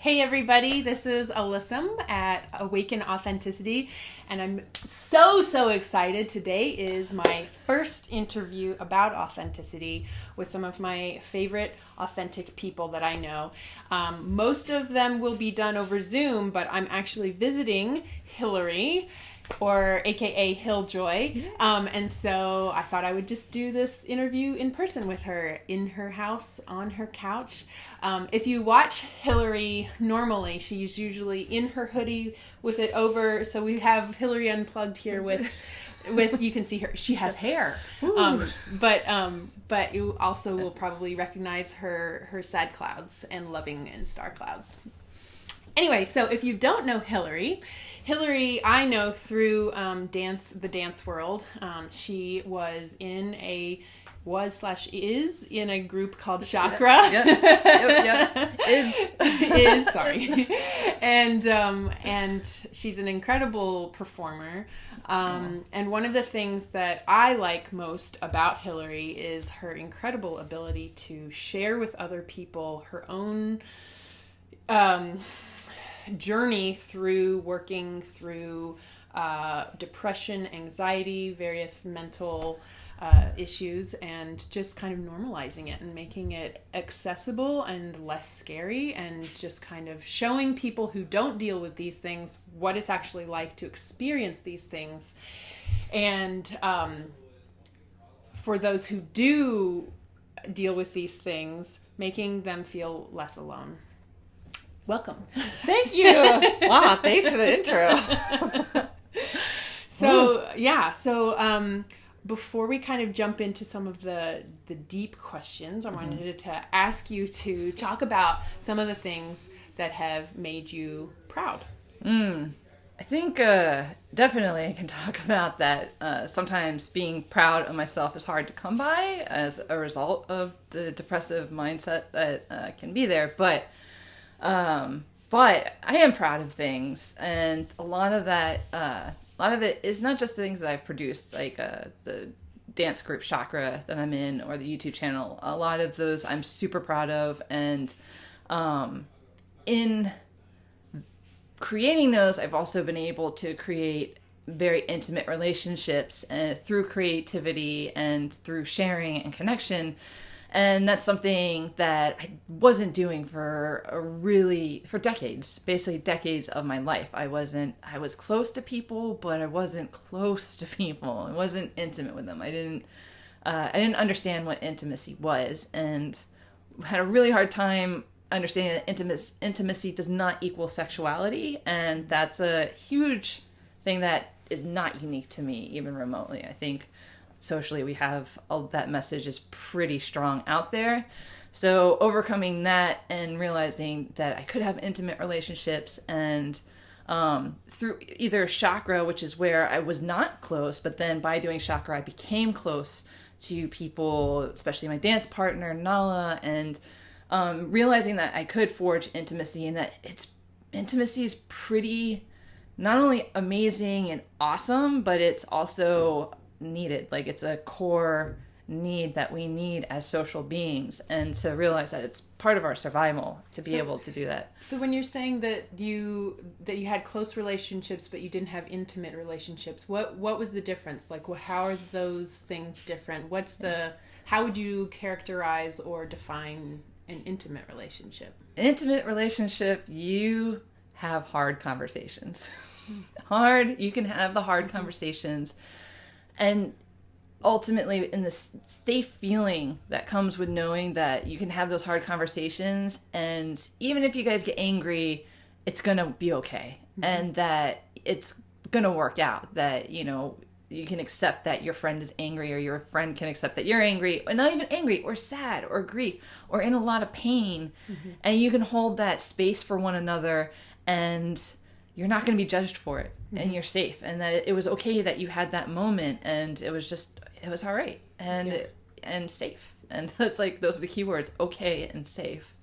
Hey everybody, this is Alyssum at Awaken Authenticity, and I'm so excited. Today is my first interview about authenticity with some of my favorite authentic people that I know. Most of them will be done over Zoom, but I'm actually visiting Hilary, or aka HilJoy. And so I thought I would just do this interview in person with her, in her house, on her couch. If you watch Hilary normally, she's usually in her hoodie with it over. So we have Hilary unplugged here with you can see her. She has hair. But you also will probably recognize her sad clouds and loving and star clouds. Anyway, so if you don't know Hilary I know through the dance world. She was is in a group called Chakra. Is sorry. And she's an incredible performer. And one of the things that I like most about Hilary is her incredible ability to share with other people her own journey through working through depression, anxiety, various mental issues, and just kind of normalizing it and making it accessible and less scary, and just kind of showing people who don't deal with these things what it's actually like to experience these things. And for those who do deal with these things, making them feel less alone. Welcome. Thank you. Wow, thanks for the intro. So before we kind of jump into some of the deep questions, I wanted to ask you to talk about some of the things that have made you proud. I think definitely I can talk about that. Sometimes being proud of myself is hard to come by as a result of the depressive mindset that can be there. But I am proud of things, and a lot of it is not just the things that I've produced, like the dance group Chakra that I'm in, or the YouTube channel. A lot of those I'm super proud of, and in creating those, I've also been able to create very intimate relationships through creativity and through sharing and connection. And that's something that I wasn't doing for decades, basically decades of my life. I was close to people, but I wasn't close to people. I wasn't intimate with them. I didn't understand what intimacy was, and had a really hard time understanding that intimacy does not equal sexuality. And that's a huge thing that is not unique to me, even remotely. I think socially we have that message is pretty strong out there. So overcoming that and realizing that I could have intimate relationships, and through either Chakra, which is where I was not close, but then by doing Chakra I became close to people, especially my dance partner Nala, and realizing that I could forge intimacy, and that intimacy is pretty not only amazing and awesome, but it's also needed. Like, it's a core need that we need as social beings, and to realize that it's part of our survival to be able to do that. So when you're saying that you had close relationships but you didn't have intimate relationships, what was the difference? Like, how are those things different? How would you characterize or define an intimate relationship? An intimate relationship, you have hard conversations. You can have the hard conversations. And ultimately, in the safe feeling that comes with knowing that you can have those hard conversations, and even if you guys get angry, it's going to be okay. Mm-hmm. And that it's going to work out. That, you can accept that your friend is angry, or your friend can accept that you're angry, or not even angry, or sad, or grief, or in a lot of pain. Mm-hmm. And you can hold that space for one another, and you're not going to be judged for it. And you're safe, and that it was okay that you had that moment, and it was all right, and safe. And it's like, those are the key words: okay and safe.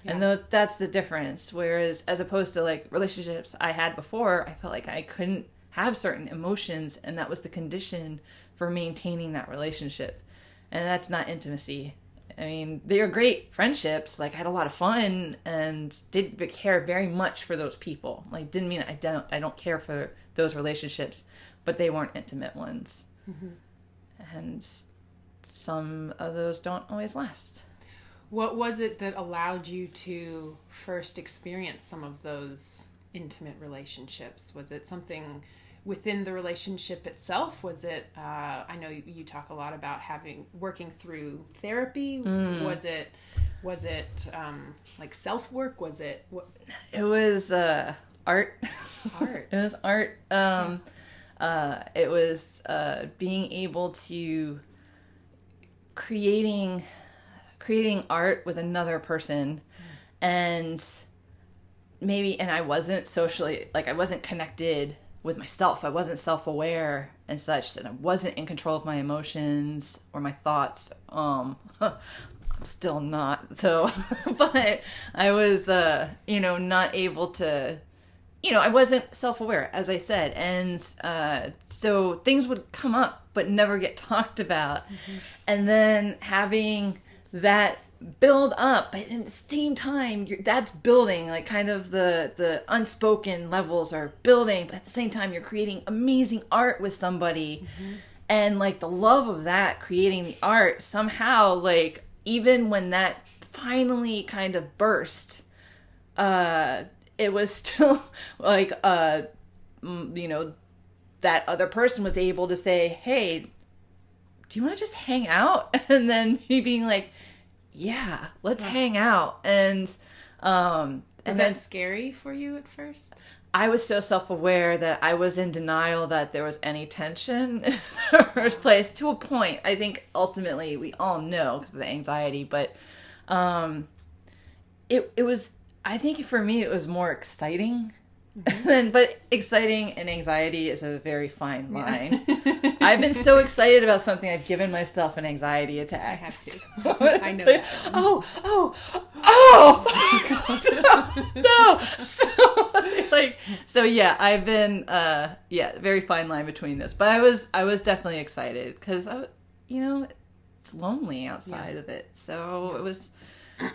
Yeah. And that's the difference. Whereas, as opposed to like relationships I had before, I felt like I couldn't have certain emotions, and that was the condition for maintaining that relationship. And that's not intimacy. I mean, they were great friendships. Like, I had a lot of fun and did care very much for those people. Like, didn't mean I don't care for those relationships, but they weren't intimate ones. Mm-hmm. And some of those don't always last. What was it that allowed you to first experience some of those intimate relationships? Was it something within the relationship itself? Was it, I know you talk a lot about working through therapy. Was it like self-work? Was it? It was art. Art. It was art. It was being able to creating art with another person, and I wasn't socially, like, I wasn't connected with myself. I wasn't self-aware and such, and I wasn't in control of my emotions or my thoughts. I'm still not, so, but I was, not able to, I wasn't self-aware, as I said, and so things would come up but never get talked about. Mm-hmm. And then having that build up, but at the same time that's building, like, kind of the unspoken levels are building, but at the same time you're creating amazing art with somebody. Mm-hmm. And like the love of that, creating the art, somehow, like, even when that finally kind of burst, it was still like that other person was able to say, hey, do you want to just hang out? And then me being like, yeah, let's hang out. And was that scary for you at first? I was so self-aware that I was in denial that there was any tension in the first place, to a point. I think ultimately we all know because of the anxiety, but it was, I think for me it was more exciting. Mm-hmm. But exciting and anxiety is a very fine line. Yeah. I've been so excited about something, I've given myself an anxiety attack. I have to. I know that. No. So yeah, I've been very fine line between this. But I was definitely excited because it's lonely outside of it. So it was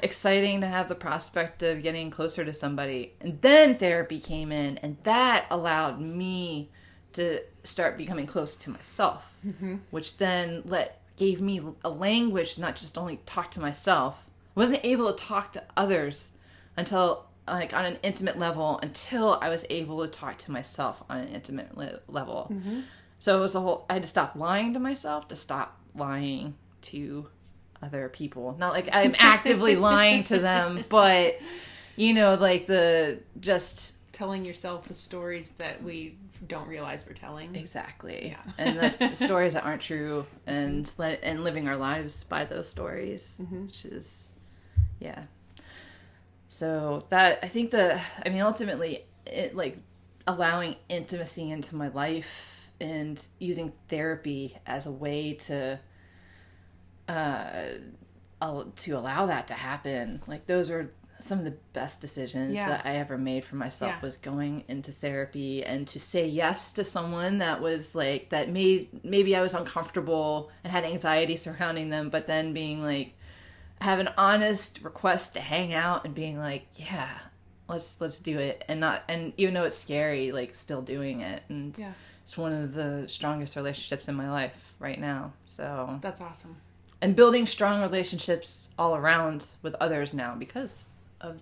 exciting to have the prospect of getting closer to somebody. And then therapy came in, and that allowed me to start becoming close to myself, mm-hmm. which then gave me a language, not just only talk to myself. I wasn't able to talk to others until, like, on an intimate level, until I was able to talk to myself on an intimate level. Mm-hmm. So it was I had to stop lying to myself, to stop lying to other people. Not like I'm actively lying to them, but like just telling yourself the stories that we don't realize we're telling. Exactly. Yeah. And the stories that aren't true, and living our lives by those stories, mm-hmm. which is, yeah. So that, I think ultimately it, like, allowing intimacy into my life and using therapy as a way to allow that to happen. Like, those are some of the best decisions that I ever made for myself, was going into therapy and to say yes to someone that was like, that maybe I was uncomfortable and had anxiety surrounding them, but then being like, have an honest request to hang out and being like, yeah, let's do it. And even though it's scary, like, still doing it. And it's one of the strongest relationships in my life right now. So that's awesome. And building strong relationships all around with others now because of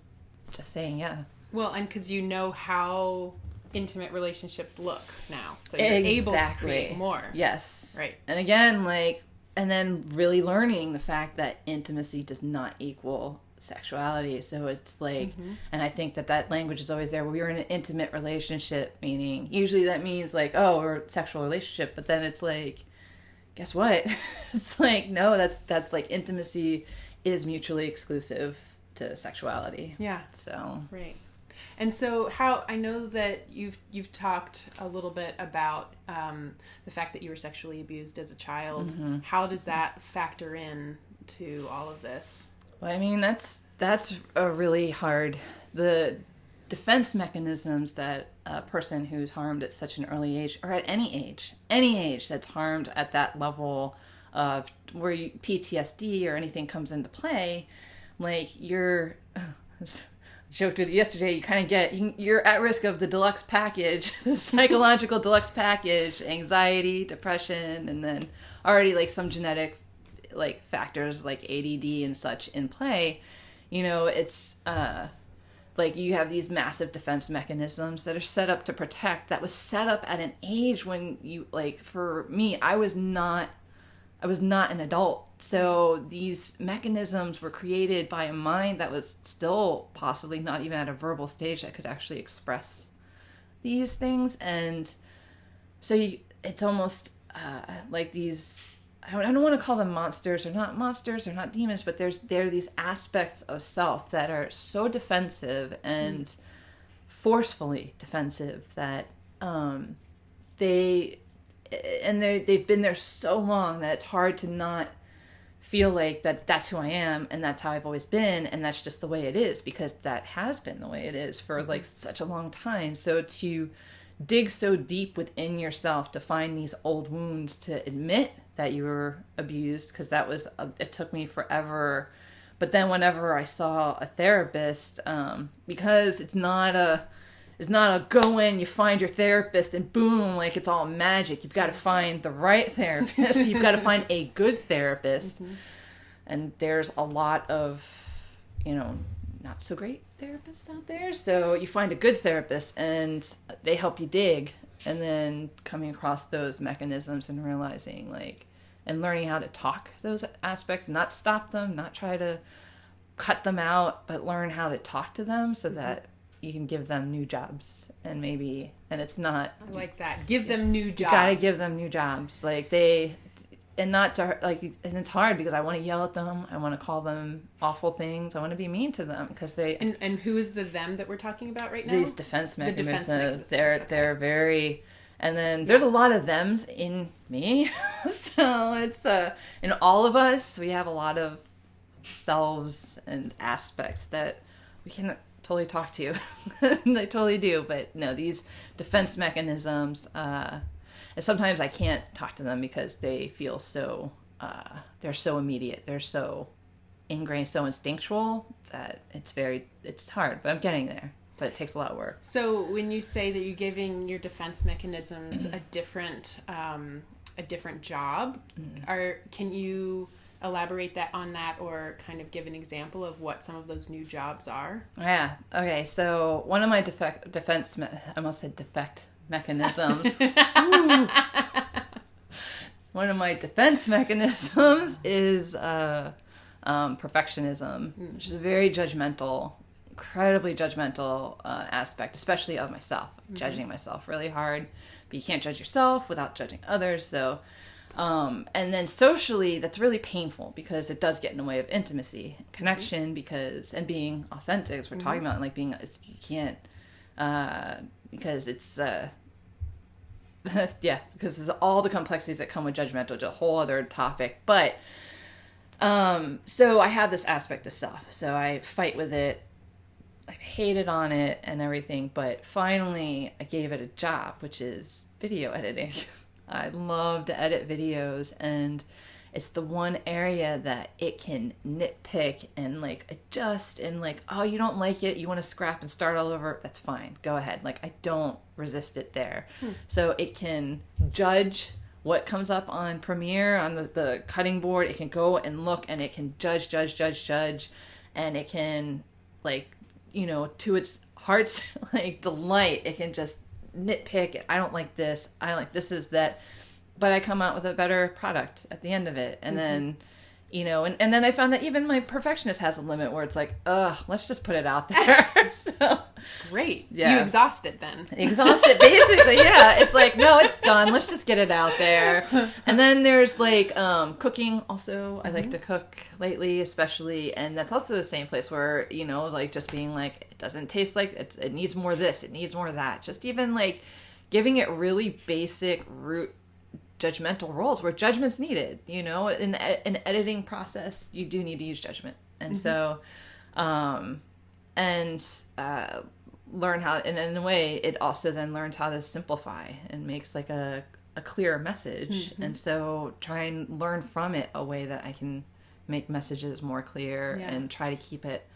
just saying yeah. Well, and because how intimate relationships look now. So you're able to create more. Yes. Right. And again, and then really learning the fact that intimacy does not equal sexuality. So it's like, mm-hmm. and I think that language is always there. We're in an intimate relationship, meaning usually that means like, oh, we're a sexual relationship, but then it's like, guess what? It's like, no, that's like, intimacy is mutually exclusive to sexuality. Yeah. So. Right. And so I know that you've talked a little bit about the fact that you were sexually abused as a child. Mm-hmm. How does that factor in to all of this? Well, I mean, that's a really hard, the defense mechanisms that a person who's harmed at such an early age, or at any age that's harmed at that level of where PTSD or anything comes into play, like you're joked with you yesterday, you kind of you're at risk of the deluxe package, the psychological deluxe package, anxiety, depression, and then already like some genetic like factors like ADD and such in play. It's like you have these massive defense mechanisms that are set up to protect, that was set up at an age when you, like, for me, I was not an adult. So these mechanisms were created by a mind that was still possibly not even at a verbal stage that could actually express these things. And so it's almost like these, I don't want to call them monsters, they're not demons, but there are these aspects of self that are so defensive and forcefully defensive that they've been there so long that it's hard to not feel like that's who I am and that's how I've always been and that's just the way it is, because that has been the way it is for like such a long time. So to dig so deep within yourself to find these old wounds, to admit that you were abused, because it took me forever. But then whenever I saw a therapist, because it's not a go in, you find your therapist and boom, like it's all magic. You've got to find the right therapist. You've got to find a good therapist. And there's a lot of, not so great therapists out there. So you find a good therapist and they help you dig, and then coming across those mechanisms and realizing and learning how to talk those aspects, not stop them, not try to cut them out, but learn how to talk to them so that you can give them new jobs. And it's not, I like that. Give them new jobs. You gotta give them new jobs. And it's hard because I want to yell at them. I want to call them awful things. I want to be mean to them because they. And who is the them that we're talking about right now? These defense mechanisms. The defense mechanisms. They're very, and then there's a lot of thems in me. So it's in all of us, we have a lot of selves and aspects that we can totally talk to. And I totally do, but no, these defense mechanisms. And sometimes I can't talk to them because they feel so, they're so immediate. They're so ingrained, so instinctual that it's hard, but I'm getting there. But it takes a lot of work. So when you say that you're giving your defense mechanisms a different job, can you elaborate on that or kind of give an example of what some of those new jobs are? Yeah. Okay. So one of my I almost said defect mechanisms. One of my defense mechanisms is perfectionism, which is a very judgmental, incredibly judgmental aspect, especially of myself. Judging myself really hard, but you can't judge yourself without judging others. So, and then socially, that's really painful because it does get in the way of intimacy, connection, and being authentic, as we're talking about, and you can't. Because it's because there's all the complexities that come with judgmental, which is a whole other topic. But so I have this aspect of self, so I fight with it, I hated on it and everything, but finally I gave it a job, which is video editing. I love to edit videos, and it's the one area that it can nitpick and adjust and oh, you don't like it, you want to scrap and start all over, that's fine, go ahead. I don't resist it there. So it can judge what comes up on Premiere on the cutting board. It can go and look and it can judge, and it can to its heart's delight, it can just nitpick. I don't like this, I like this is that, but I come out with a better product at the end of it. And then, and then I found that even my perfectionist has a limit where it's let's just put it out there. So great. Yeah. You exhausted then. Exhausted, basically, yeah. It's no, it's done. Let's just get it out there. And then there's cooking also. I like to cook lately, especially, and that's also the same place where, just being it doesn't taste like it needs more of this, it needs more of that. Just even giving it really basic root judgmental roles where judgment's needed. In an editing process, you do need to use judgment. And so learn how, and in a way it also then learns how to simplify and makes a a clear message. And so try and learn from it a way that I can make messages more clear and try to keep it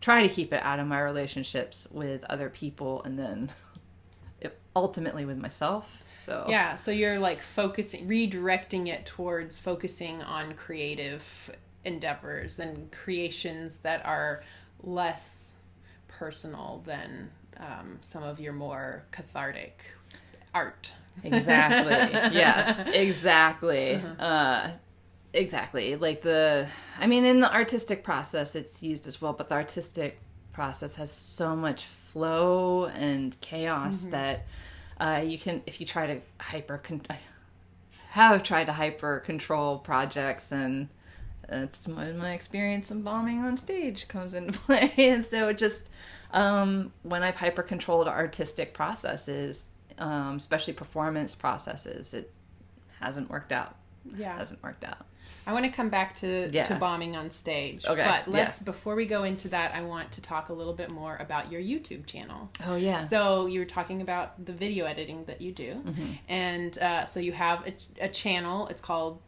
out of my relationships with other people, and then ultimately with myself. So so you're like redirecting it towards focusing on creative endeavors and creations that are less personal than some of your more cathartic art. Exactly. Yes, exactly. Exactly. Like in the artistic process, it's used as well, but the artistic process has so much flow and chaos that you can, if you try to have tried to hyper control projects, and that's when my experience of bombing on stage comes into play. And so just when I've hyper controlled artistic processes, especially performance processes, it hasn't worked out. I want to come back to bombing on stage. Okay. But before we go into that, I want to talk a little bit more about your YouTube channel. Oh, yeah. So you were talking about the video editing that you do. And so you have a channel. It's called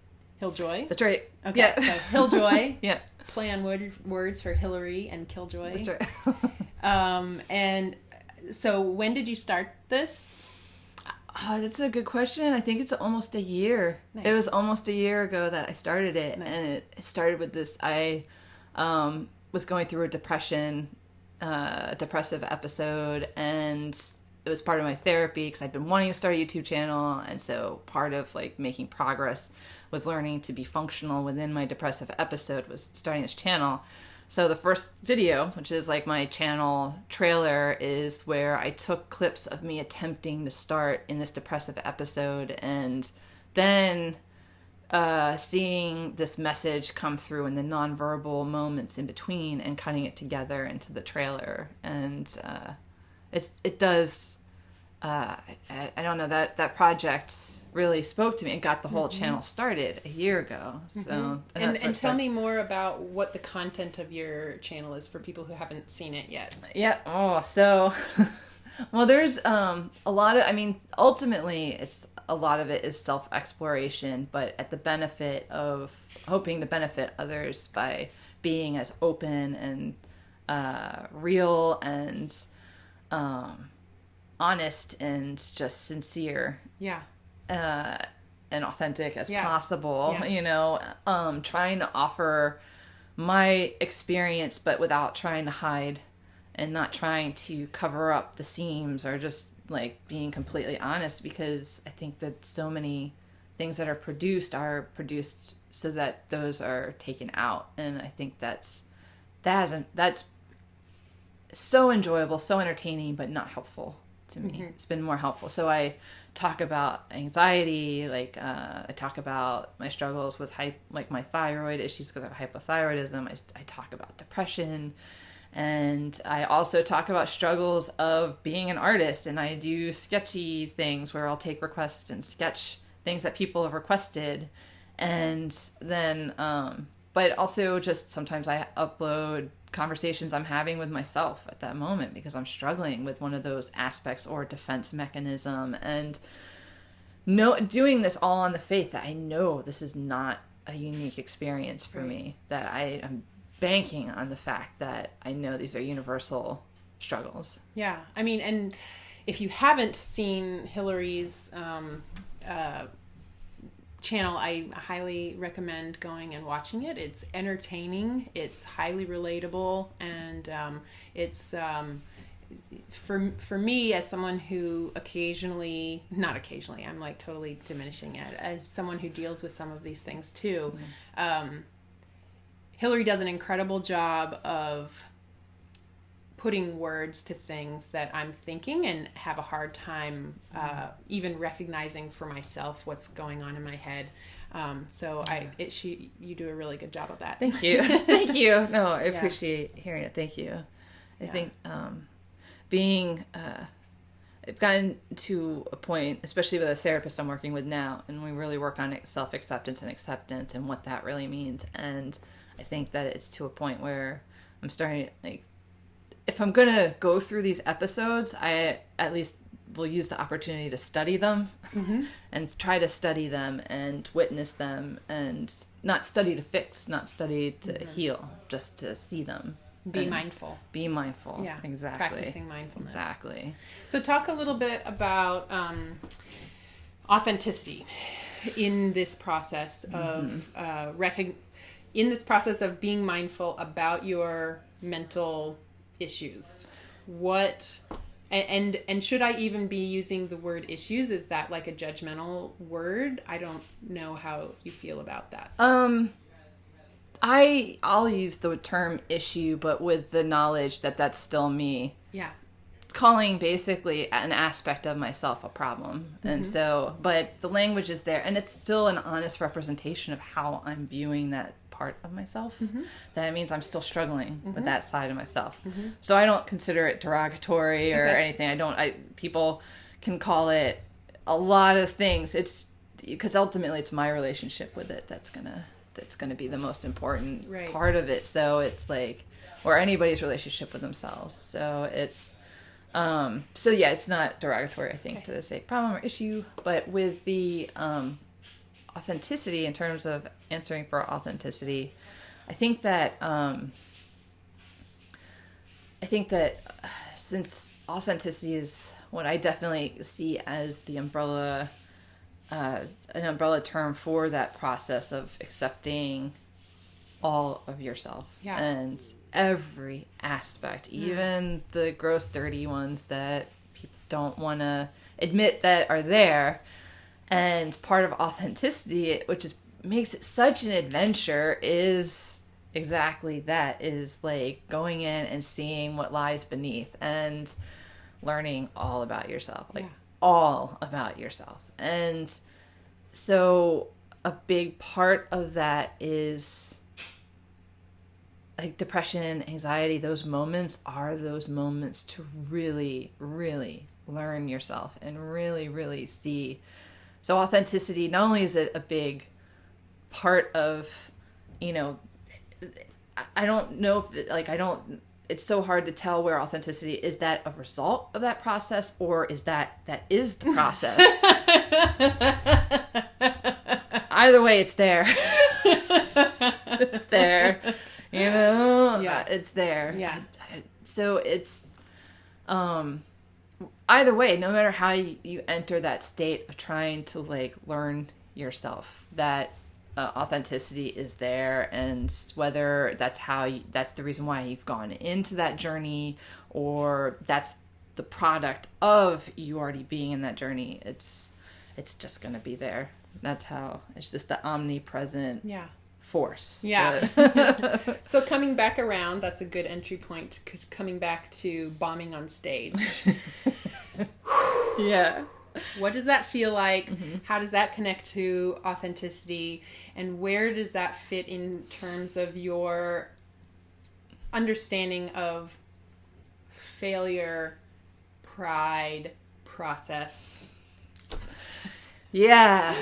HilJoy. That's right. Okay. Yeah. So HilJoy. Yeah. Play on words for Hilary and Killjoy. That's right. And so when did you start this? That's a good question. I think it's almost a year. Nice. It was almost a year ago that I started it. Nice. And it started with this. I was going through a depressive episode, and it was part of my therapy because I'd been wanting to start a YouTube channel. And so part of like making progress was learning to be functional within my depressive episode, was starting this channel. So the first video, which is like my channel trailer, is where I took clips of me attempting to start in this depressive episode, and then seeing this message come through in the nonverbal moments in between and cutting it together into the trailer. And it does, I don't know, that project really spoke to me and got the whole channel started a year ago. So and tell me more about what the content of your channel is for people who haven't seen it yet. Yeah. Oh, so well, there's a lot of, ultimately a lot of it is self-exploration, but at the benefit of hoping to benefit others by being as open and real and honest and just sincere. Yeah. And authentic as possible, trying to offer my experience, but without trying to hide and not trying to cover up the seams, or just like being completely honest, because I think that so many things that are produced so that those are taken out. And I think that's so enjoyable, so entertaining, but not helpful to me. It's been more helpful. So I talk about anxiety, I talk about my struggles with my thyroid issues because I have hypothyroidism. I talk about depression, and I also talk about struggles of being an artist, and I do sketchy things where I'll take requests and sketch things that people have requested. And then but also just sometimes I upload conversations I'm having with myself at that moment because I'm struggling with one of those aspects or defense mechanism, and doing this all on the faith that I know this is not a unique experience for me, that I am banking on the fact that I know these are universal struggles. Yeah. And if you haven't seen Hilary's channel, I highly recommend going and watching it. It's entertaining, it's highly relatable, and it's for me, as someone who not occasionally, I'm like totally diminishing it, as someone who deals with some of these things too. Hilary does an incredible job of putting words to things that I'm thinking and have a hard time even recognizing for myself what's going on in my head. You do a really good job of that. Thank you. Thank you. No, I appreciate hearing it. Thank you. I think I've gotten to a point, especially with a therapist I'm working with now, and we really work on self-acceptance and acceptance and what that really means. And I think that it's to a point where I'm starting, if I'm going to go through these episodes, I at least will use the opportunity to study them and try to study them and witness them, and not study to fix, not study to heal, just to see them. Be mindful. Be mindful. Yeah. Exactly. Practicing mindfulness. Exactly. So talk a little bit about authenticity in this process of in this process of being mindful about your mental issues. What and should I even be using the word issues? Is that like a judgmental word? I don't know how you feel about that. I'll use the term issue, but with the knowledge that that's still me. Yeah. Calling basically an aspect of myself a problem. And so, but the language is there, and it's still an honest representation of how I'm viewing that part of myself. That means I'm still struggling with that side of myself. So I don't consider it derogatory or anything. People can call it a lot of things. It's because ultimately it's my relationship with it that's gonna be the most important part of it. So it's like, or anybody's relationship with themselves. So it's it's not derogatory, I think, to say problem or issue. But with the authenticity, in terms of answering for authenticity, I think that since authenticity is what I definitely see as the umbrella, an umbrella term for that process of accepting all of yourself and every aspect, even the gross, dirty ones that people don't want to admit that are there. And part of authenticity, which makes it such an adventure, is exactly that, is like going in and seeing what lies beneath and learning all about yourself, all about yourself. And so a big part of that is like depression, anxiety. Those moments are those moments to really, really learn yourself and really, really see. So authenticity, not only is it a big part of, I don't know if it's so hard to tell where authenticity is. That a result of that process, or is that is the process? Either way, it's there. It's there. It's there. Yeah. So it's, either way, no matter how you enter that state of trying to like learn yourself, that authenticity is there. And whether that's the reason why you've gone into that journey, or that's the product of you already being in that journey, it's just going to be there. That's how it's just the omnipresent force. Yeah. So coming back around, that's a good entry point. Coming back to bombing on stage. Yeah. What does that feel like? How does that connect to authenticity? And where does that fit in terms of your understanding of failure, pride, process? Yeah.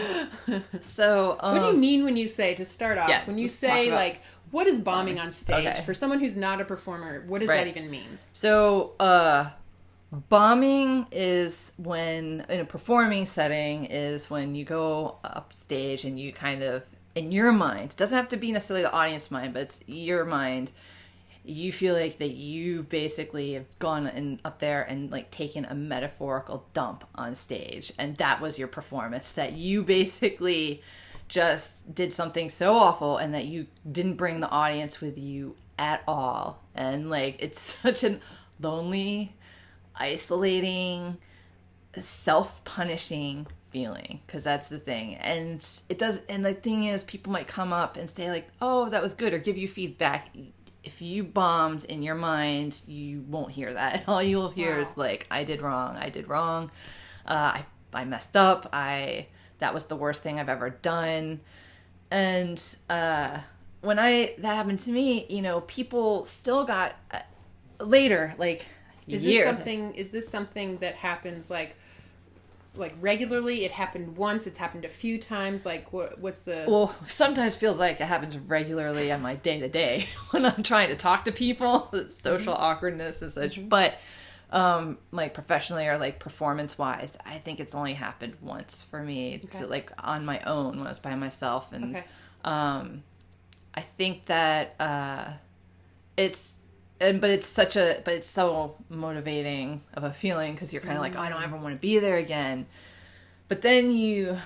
So, what do you mean when you say, to start off, when you say like, what is bombing on stage? Okay. For someone who's not a performer, what does that even mean? So, bombing is when, in a performing setting, is when you go up stage and you kind of, in your mind, it doesn't have to be necessarily the audience mind, but it's your mind, you feel like that you basically have gone up there and like taken a metaphorical dump on stage, and that was your performance, that you basically just did something so awful and that you didn't bring the audience with you at all. And like, it's such a lonely, isolating, self-punishing feeling, because that's the thing. And it does, and the thing is, people might come up and say like, oh, that was good, or give you feedback. If you bombed in your mind, you won't hear that. All you'll hear is like, I did wrong, I messed up, that was the worst thing I've ever done. And when that happened to me, people still got later, like, is this something that happens like regularly? It happened once, it's happened a few times, like what's the... Well, sometimes feels like it happens regularly on my day-to-day when I'm trying to talk to people, social awkwardness and such. But like professionally or like performance wise, I think it's only happened once for me to like on my own when I was by myself. And I think that but it's so motivating of a feeling, because you're kind of like, oh, I don't ever want to be there again. But then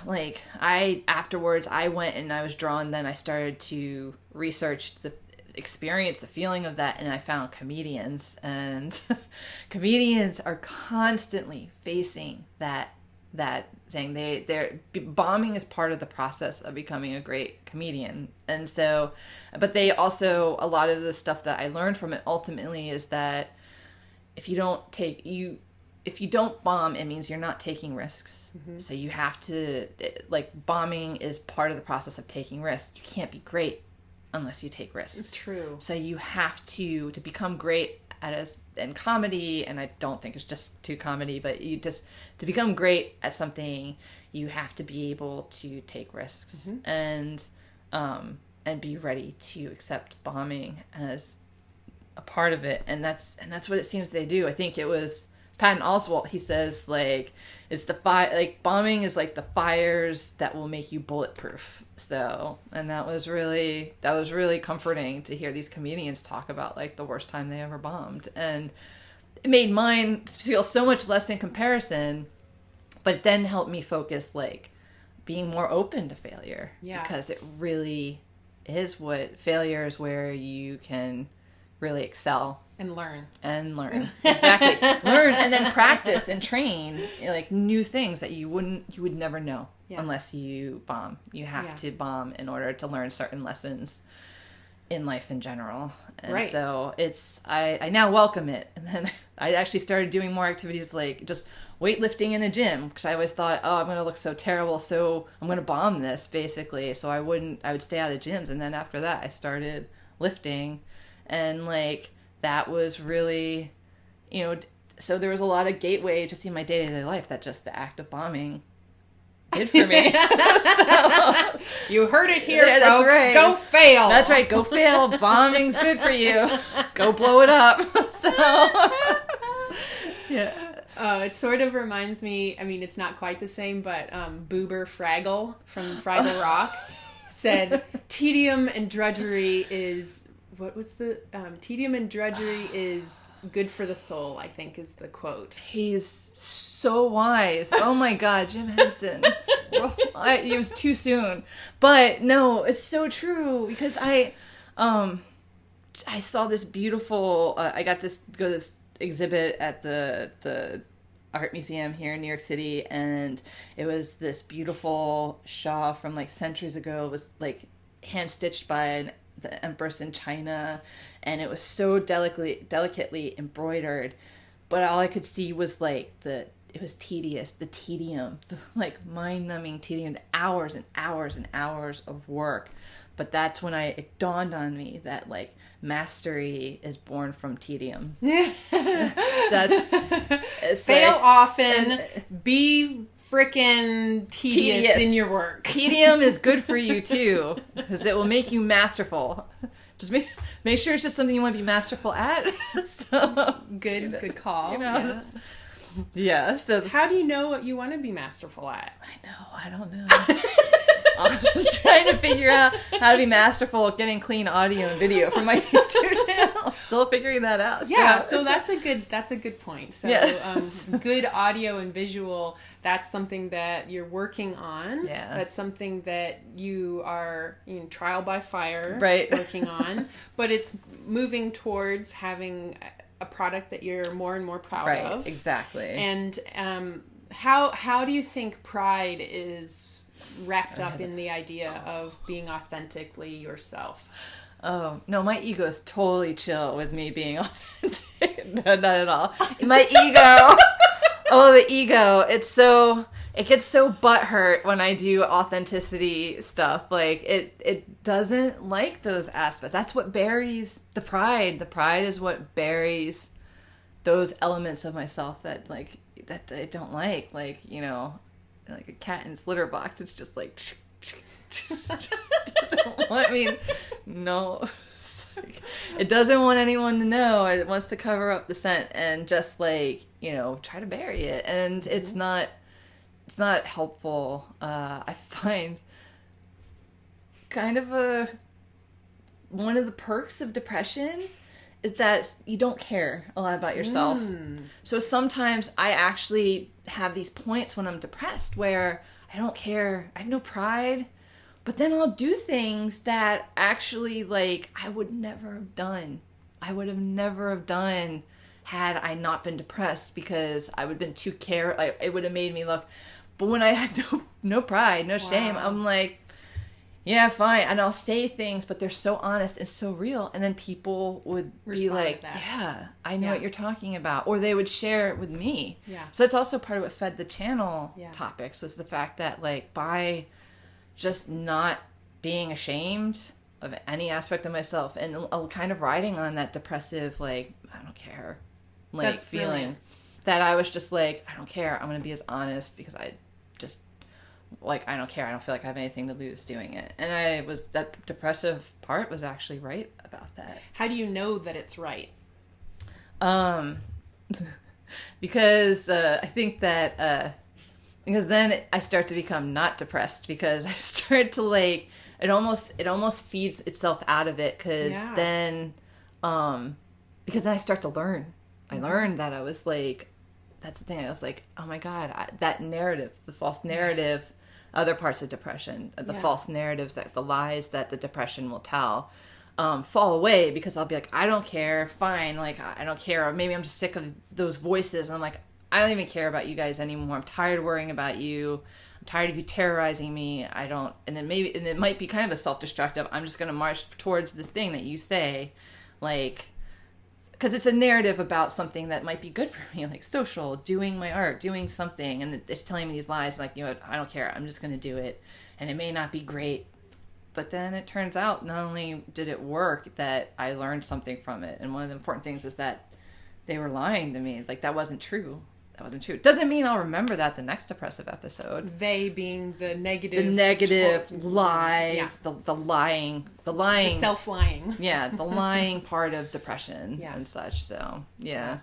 afterwards I went and I was drawn, then I started to research the experience, the feeling of that, and I found comedians, and comedians are constantly facing that thing. They're bombing is part of the process of becoming a great comedian. And so, but they also, a lot of the stuff that I learned from it ultimately is that if you don't bomb, it means you're not taking risks. So you have to, like, bombing is part of the process of taking risks. You can't be great unless you take risks. It's true. So you have to become great in comedy, and I don't think it's just to comedy, but to become great at something, you have to be able to take risks and be ready to accept bombing as a part of it. And that's what it seems they do. I think it was Patton Oswalt, he says, like, it's bombing is like the fires that will make you bulletproof. So, and that was really comforting to hear these comedians talk about, like, the worst time they ever bombed. And it made mine feel so much less in comparison, but it then helped me focus, like, being more open to failure. Yeah. Because it really is failure is where you can really excel. And learn. Exactly. Learn and then practice and train, like, new things that you would never know unless you bomb. You have to bomb in order to learn certain lessons in life in general. And so I now welcome it. And then I actually started doing more activities like just weightlifting in a gym, because I always thought, oh, I'm going to look so terrible, so I'm going to bomb this, basically. So I would stay out of the gyms. And then after that, I started lifting, and, like, that was really, so there was a lot of gateway just in my day-to-day life that just the act of bombing did for me. So, you heard it here, folks. That's right. Go fail. That's right. Go fail. Bombing's good for you. Go blow it up. So, yeah. It sort of reminds me, I mean, it's not quite the same, but Boober Fraggle from Fraggle Rock said, tedium and drudgery is... What was the tedium and drudgery is good for the soul, I think is the quote. He's so wise. Oh my God, Jim Henson. It was too soon. But no, it's so true, because I saw this beautiful, I got to go to this exhibit at the art museum here in New York City, and it was this beautiful shawl from, like, centuries ago. It was, like, hand stitched by the empress in China, and it was so delicately embroidered, but all I could see was, like, it was tedious, the tedium, the, like, mind-numbing tedium, the hours and hours and hours of work. But that's when it dawned on me that, like, mastery is born from tedium. Fail often, be frickin' tedious in your work. Tedium is good for you too, because it will make you masterful. Just make sure it's just something you want to be masterful at. So, good call. Yeah. So how do you know what you want to be masterful at? I don't know. I'm just trying to figure out how to be masterful at getting clean audio and video from my YouTube channel. I'm still figuring that out. Yeah, so that's a good point. So good audio and visual, that's something that you're working on. Yeah. That's something that you are trial by fire working on. But it's moving towards having a product that you're more and more proud of. Right, exactly. And how do you think pride is wrapped up in the idea of being authentically yourself? Oh, no, my ego is totally chill with me being authentic. No, not at all. My ego. The ego. It gets so butthurt when I do authenticity stuff. Like, it doesn't like those aspects. That's what buries the pride. The pride is what buries those elements of myself that I don't like. Like, like a cat in its litter box. It's just like doesn't want me. No. It doesn't want anyone to know. It wants to cover up the scent and just like, try to bury it. And it's not helpful. I find kind of one of the perks of depression is that you don't care a lot about yourself. So sometimes I actually have these points when I'm depressed where I don't care. I have no pride. But then I'll do things that actually, like, I would never have done. I would have never have done had I not been depressed, because I would have been too like, it would have made me look. But when I had no pride, no shame, I'm like, yeah, fine. And I'll say things, but they're so honest and so real. And then people would be like, yeah, I know what you're talking about. Or they would share it with me. Yeah. So that's also part of what fed the channel topics, was the fact that, like, by just not being ashamed of any aspect of myself and kind of riding on that depressive, like, I don't care, like, that's feeling brilliant. That I was just like, I don't care. I'm going to be as honest because I just, like, I don't care. I don't feel like I have anything to lose doing it. And that depressive part was actually right about that. How do you know that it's right? Because I think that, because then I start to become not depressed, because I start to, like, it almost feeds itself out of it, because then I start to learn. I learned that I was like, that's the thing. I was like, oh my God, that narrative, the false narrative, other parts of depression, the false narratives, that the lies that the depression will tell, fall away, because I'll be like, I don't care, fine, like, I don't care. Or maybe I'm just sick of those voices, and I'm like, I don't even care about you guys anymore. I'm tired of worrying about you. I'm tired of you terrorizing me. And it might be kind of a self-destructive, I'm just going to march towards this thing that you say, like, because it's a narrative about something that might be good for me, like social, doing my art, doing something, and it's telling me these lies, like, what, I don't care, I'm just going to do it, and it may not be great, but then it turns out not only did it work, that I learned something from it, and one of the important things is that they were lying to me, like, that wasn't true. That wasn't true. Doesn't mean I'll remember that the next depressive episode. They being the negative lies, the lying, the self-lying. Yeah, the lying part of depression and such. So yeah,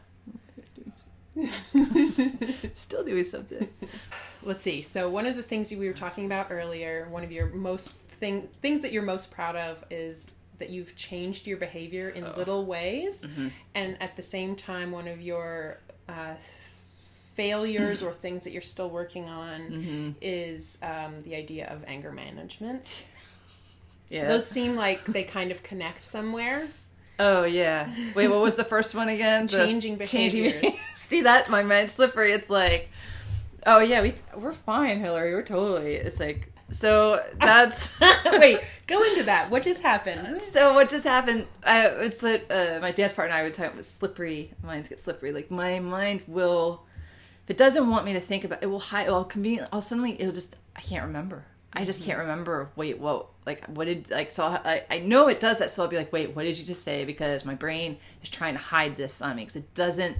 still doing something. Let's see. So one of the things we were talking about earlier, one of your things that you're most proud of is that you've changed your behavior in little ways, and at the same time, one of your failures or things that you're still working on is the idea of anger management. Yeah. Those seem like they kind of connect somewhere. Oh, yeah. Wait, what was the first one again? Changing behaviors. See, that's my mind's slippery. It's like, oh, yeah, we're fine, Hilary. We're totally... It's like... So that's... Wait, go into that. What just happened? So what just happened, it's like, my dance partner and I would talk about slippery. Minds get slippery. Like, my mind will... If it doesn't want me to think about it, will hide. I can't remember. I just can't remember. Wait, what? Like, what did, like, so I know it does that. So I'll be like, wait, what did you just say? Because my brain is trying to hide this on me, because it doesn't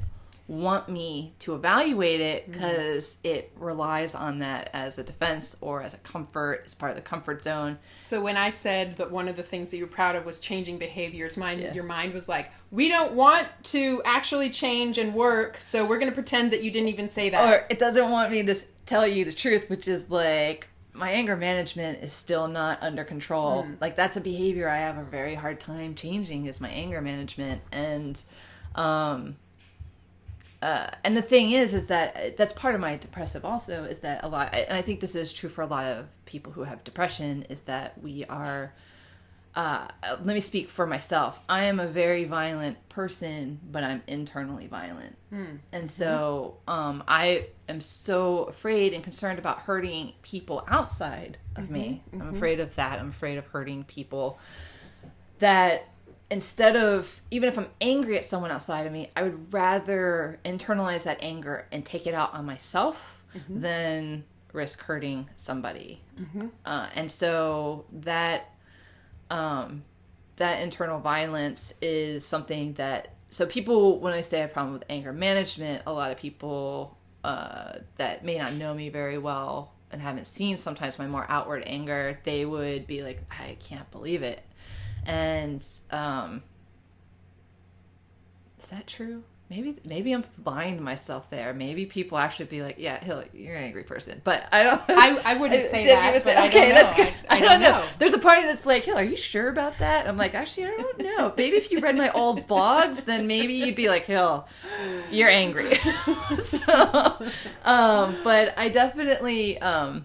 want me to evaluate it, because it relies on that as a defense or as a comfort, as part of the comfort zone. So when I said that one of the things that you're proud of was changing behaviors, your mind was like, we don't want to actually change and work, so we're going to pretend that you didn't even say that. Or it doesn't want me to tell you the truth, which is like, my anger management is still not under control. Like, that's a behavior I have a very hard time changing, is my anger management. And the thing is that that's part of my depressive also, is that a lot, and I think this is true for a lot of people who have depression, is that we are, let me speak for myself. I am a very violent person, but I'm internally violent. And so I am so afraid and concerned about hurting people outside of me. I'm afraid of that. I'm afraid of hurting people, that instead of, even if I'm angry at someone outside of me, I would rather internalize that anger and take it out on myself than risk hurting somebody. And so that internal violence is something that, so people, when I say I have a problem with anger management, a lot of people that may not know me very well and haven't seen sometimes my more outward anger, they would be like, I can't believe it. And is that true? Maybe I'm lying to myself there. Maybe people actually be like, yeah, Hilary, you're an angry person. But I don't... I wouldn't say that, but okay, that's good. I don't know. There's a party that's like, Hilary, are you sure about that? I'm like, actually, I don't know. Maybe if you read my old blogs, then maybe you'd be like, Hill, you're angry. But I definitely... I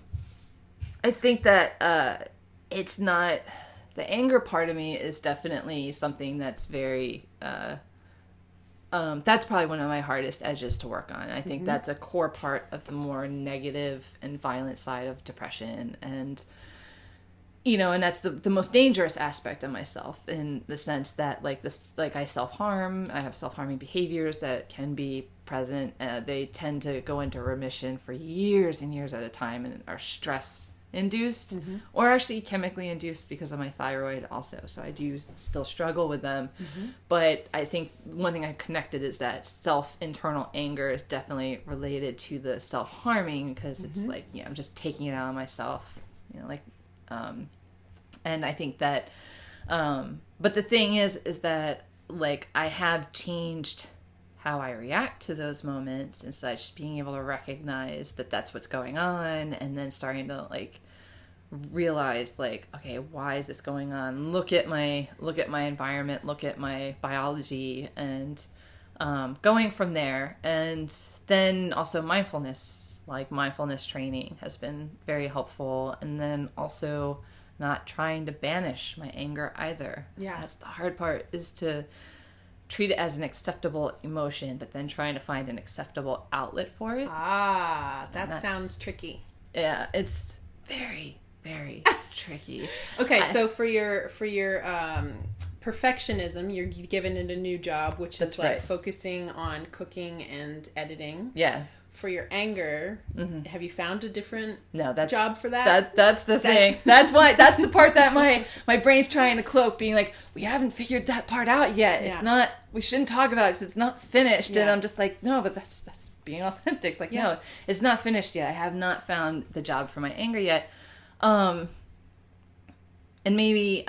think that it's not... The anger part of me is definitely something that's very... that's probably one of my hardest edges to work on. I think that's a core part of the more negative and violent side of depression. And, and that's the most dangerous aspect of myself, in the sense that I self-harm. I have self-harming behaviors that can be present. They tend to go into remission for years and years at a time and are stress induced, or actually chemically induced because of my thyroid also. So I do still struggle with them. But I think one thing I've connected is that internal anger is definitely related to the self-harming, because it's like, I'm just taking it out on myself, and I think that, but the thing is that I have changed how I react to those moments and such, being able to recognize that that's what's going on, and then starting to realize okay, why is this going on? Look at my environment, look at my biology, and going from there. And then also mindfulness training has been very helpful, and then also not trying to banish my anger either. Yeah, that's the hard part, is to treat it as an acceptable emotion, but then trying to find an acceptable outlet for it. That sounds tricky. Yeah, it's very, very tricky. Okay, so for your perfectionism, you've given it a new job, which is focusing on cooking and editing. Yeah. For your anger, have you found a different job for that? That's the thing. That's the part that my brain's trying to cloak, being like, we haven't figured that part out yet. It's not, we shouldn't talk about it because it's not finished. And I'm just like, no, but that's being authentic. It's like, no, it's not finished yet. I have not found the job for my anger yet. And maybe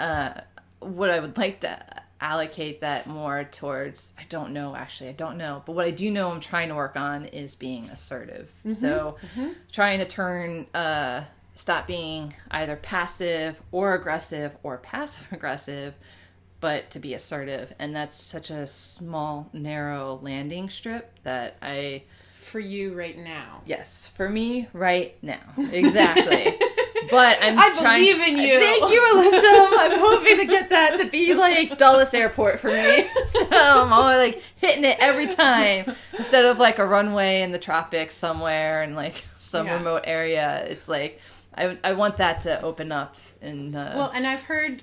what I would like to allocate that more towards, I don't know, but what I do know I'm trying to work on is being assertive. So trying to stop being either passive or aggressive or passive aggressive, but to be assertive. And that's such a small, narrow landing strip that for you right now. Yes, for me right now. Exactly. But I believe in you. Thank you, Alyssa. I'm hoping to get that to be Dulles Airport for me. So I'm always hitting it every time, instead of a runway in the tropics somewhere in some remote area. It's I want that to open up. And well, and I've heard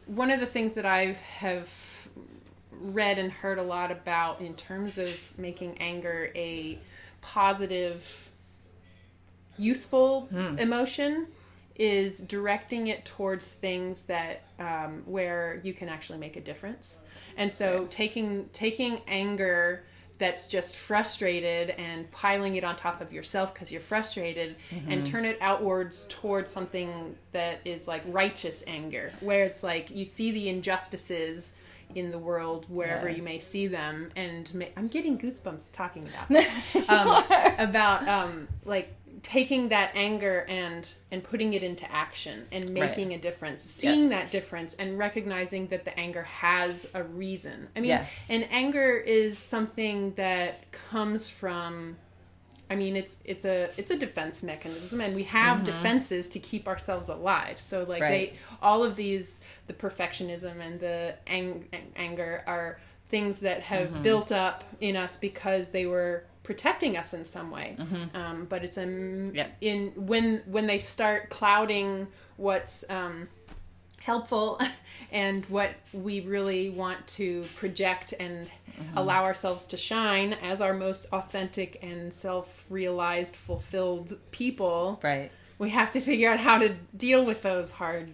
one of the things that I have read and heard a lot about in terms of making anger a positive, useful emotion is directing it towards things that where you can actually make a difference. And so taking anger that's just frustrated and piling it on top of yourself because you're frustrated, and turn it outwards towards something that is righteous anger, where it's you see the injustices in the world wherever you may see them, and I'm getting goosebumps talking about this. About taking that anger and putting it into action and making a difference, seeing that difference and recognizing that the anger has a reason. I mean, and anger is something that comes from, it's a defense mechanism, and we have defenses to keep ourselves alive. So all of these, the perfectionism and the anger are things that have built up in us because they were protecting us in some way. But it's when they start clouding what's helpful and what we really want to project and allow ourselves to shine as our most authentic and self-realized, fulfilled people. Right. We have to figure out how to deal with those hard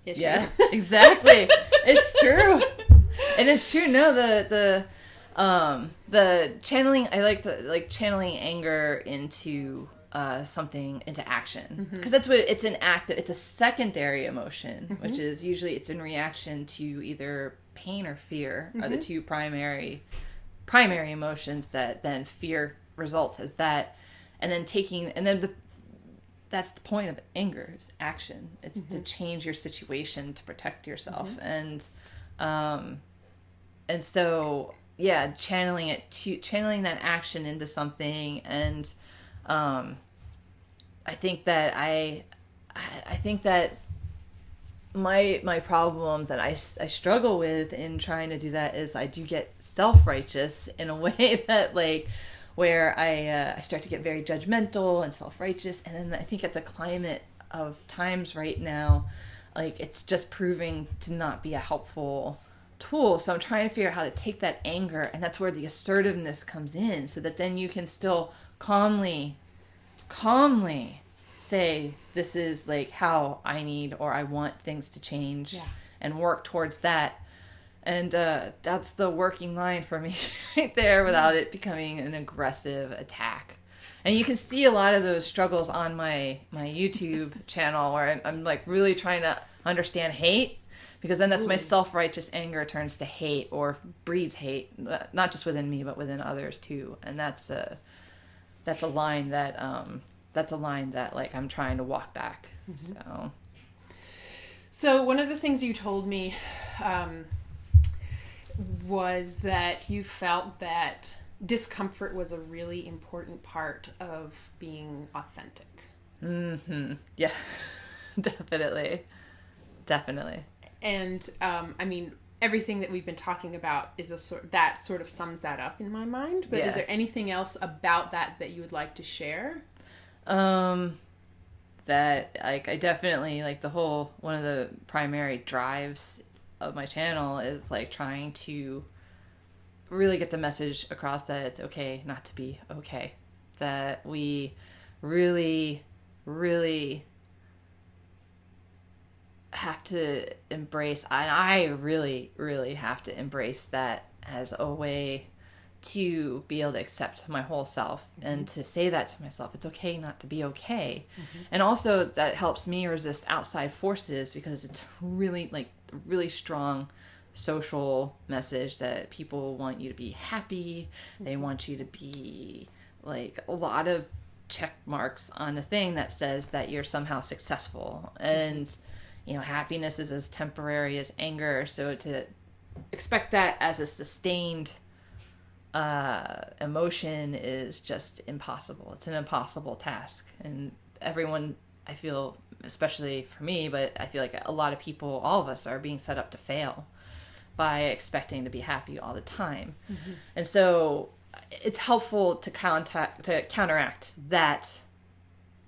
issues. Yeah, exactly. It's true. And it's true. No, the channeling, I like channeling anger into something into action, because that's what it's an active, it's a secondary emotion, which is usually it's in reaction to either pain or fear are the two primary emotions that then fear results as that, and then that's the point of anger is action. It's to change your situation to protect yourself, and so channeling that action into something. And I think that my problem that I struggle with in trying to do that is I do get self-righteous in a way that where I start to get very judgmental and self-righteous. And then I think at the climate of times right now, it's just proving to not be a helpful tool. So I'm trying to figure out how to take that anger, and that's where the assertiveness comes in, so that then you can still calmly say, this is how I need or I want things to change, and work towards that. And that's the working line for me right there, without it becoming an aggressive attack. And you can see a lot of those struggles on my YouTube channel, where I'm really trying to understand hate, because then that's my self-righteous anger turns to hate or breeds hate, not just within me, but within others too. And that's a line that I'm trying to walk back. So one of the things you told me was that you felt that discomfort was a really important part of being authentic. Yeah, definitely. And everything that we've been talking about is that sort of sums that up in my mind. But is there anything else about that you would like to share? That I definitely the whole, one of the primary drives of my channel is trying to really get the message across that it's okay not to be okay. That we really, really have to embrace, and I really, really have to embrace that as a way to be able to accept my whole self, and to say that to myself, it's okay not to be okay. And also that helps me resist outside forces, because it's really really strong social message that people want you to be happy. They want you to be a lot of check marks on a thing that says that you're somehow successful, and happiness is as temporary as anger. So to expect that as a sustained emotion is just impossible. It's an impossible task. And everyone, I feel, especially for me, but I feel a lot of people, all of us, are being set up to fail by expecting to be happy all the time. And so it's helpful to counteract that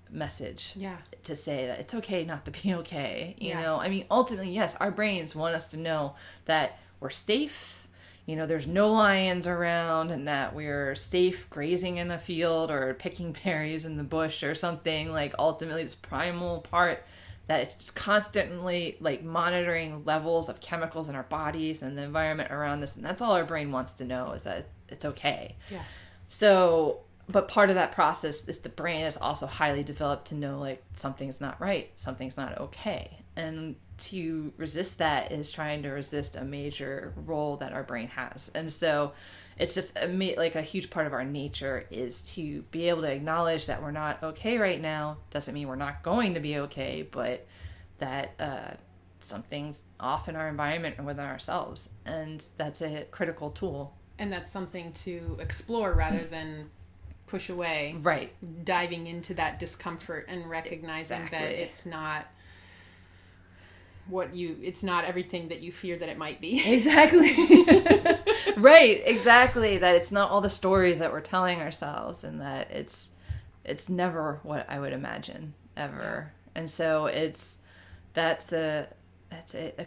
message. To say that it's okay not to be okay. You know, ultimately, yes, our brains want us to know that we're safe. There's no lions around, and that we're safe grazing in a field or picking berries in the bush or something. Ultimately, this primal part that it's constantly monitoring levels of chemicals in our bodies and the environment around us. And that's all our brain wants to know, is that it's okay. So, but part of that process is the brain is also highly developed to know something's not right, something's not okay. And to resist that is trying to resist a major role that our brain has. And so it's just a huge part of our nature is to be able to acknowledge that we're not okay right now. Doesn't mean we're not going to be okay, but that something's off in our environment and within ourselves. And that's a critical tool. And that's something to explore rather than push away. Right. Diving into that discomfort and recognizing that it's not it's not everything that you fear that it might be. Exactly. Right, exactly. That it's not all the stories that we're telling ourselves, and that it's never what I would imagine ever. And so that's a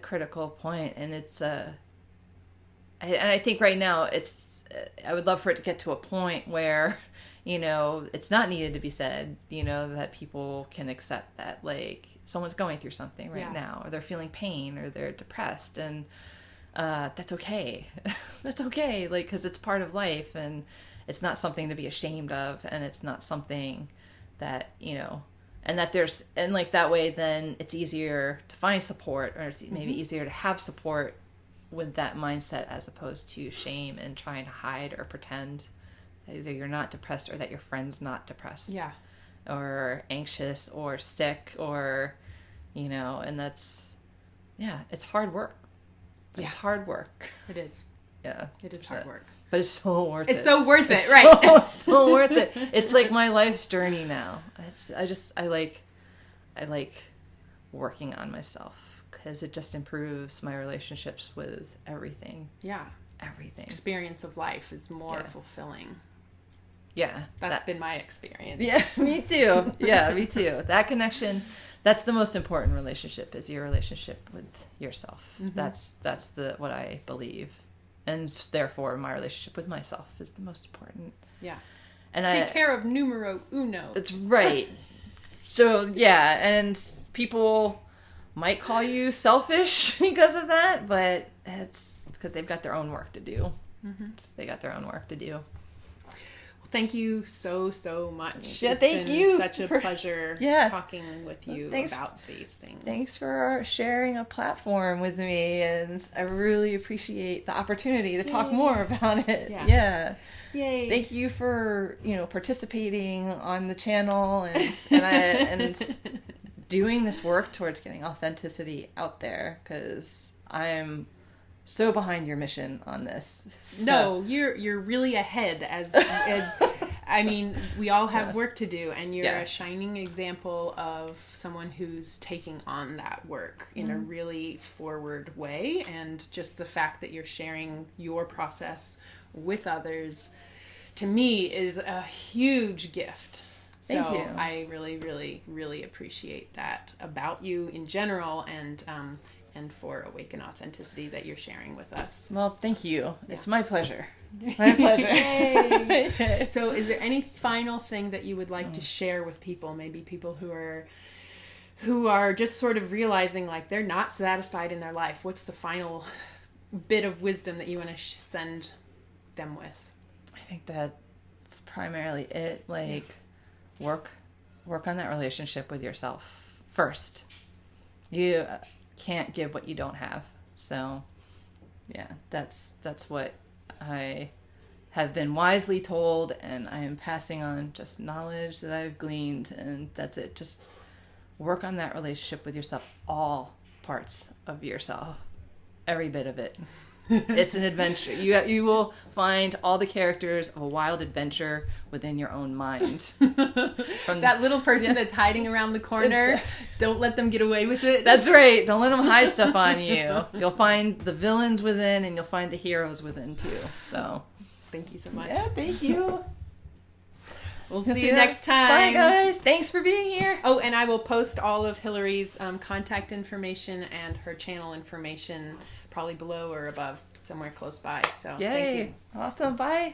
critical point. And I think right now I would love for it to get to a point where, it's not needed to be said, that people can accept that someone's going through something right now, or they're feeling pain, or they're depressed, and that's okay. That's okay, because it's part of life, and it's not something to be ashamed of, and it's not something that, you know, and that there's, and like that way then it's easier to find support, or it's maybe easier to have support with that mindset as opposed to shame and trying to hide or pretend that either you're not depressed or that your friend's not depressed. Yeah. Or anxious or sick or, you know, and that's, yeah, it's hard work. Yeah. It's hard work. It is. Yeah. It is hard work. But it's so worth it. It's so worth it, It's right? so worth it. It's like my life's journey now. I like working on myself because it just improves my relationships with everything. Yeah. Everything. Experience of life is more fulfilling. Yeah. That's been my experience. Yeah, me too. Yeah, me too. That connection, that's the most important relationship, is your relationship with yourself. Mm-hmm. That's what I believe. And therefore my relationship with myself is the most important. Yeah. And take care of numero uno. That's right. So, yeah, and people might call you selfish because of that, but it's because they've got their own work to do. Mm-hmm. They got their own work to do. Thank you so much. Yeah, it's been such a pleasure talking with you about these things. Thanks for sharing a platform with me, and I really appreciate the opportunity to talk more about it. Yeah. Yay. Thank you for, you know, participating on the channel and doing this work towards getting authenticity out there, because I'm so behind your mission on this. So. No, you're really ahead as I mean, we all have work to do, and you're a shining example of someone who's taking on that work in a really forward way, and just the fact that you're sharing your process with others, to me, is a huge gift. Thank you. I really appreciate that about you in general, and for Awaken Authenticity that you're sharing with us. Well, thank you. Yeah. It's my pleasure. My pleasure. So is there any final thing that you would like to share with people, maybe people who are just sort of realizing like they're not satisfied in their life? What's the final bit of wisdom that you want to send them with? I think that's primarily it. Like, work on that relationship with yourself first. You can't give what you don't have. So yeah, that's what I have been wisely told, and I am passing on just knowledge that I've gleaned, and that's it. Just work on that relationship with yourself, all parts of yourself, every bit of it. It's an adventure. You will find all the characters of a wild adventure within your own mind. From that little person that's hiding around the corner, don't let them get away with it. That's right. Don't let them hide stuff on you. You'll find the villains within, and you'll find the heroes within too. So, thank you so much. Yeah, thank you. We'll see you next time. Bye, guys. Thanks for being here. Oh, and I will post all of Hilary's contact information and her channel information probably below or above, somewhere close by. So, Yay. thank you. Awesome. Bye.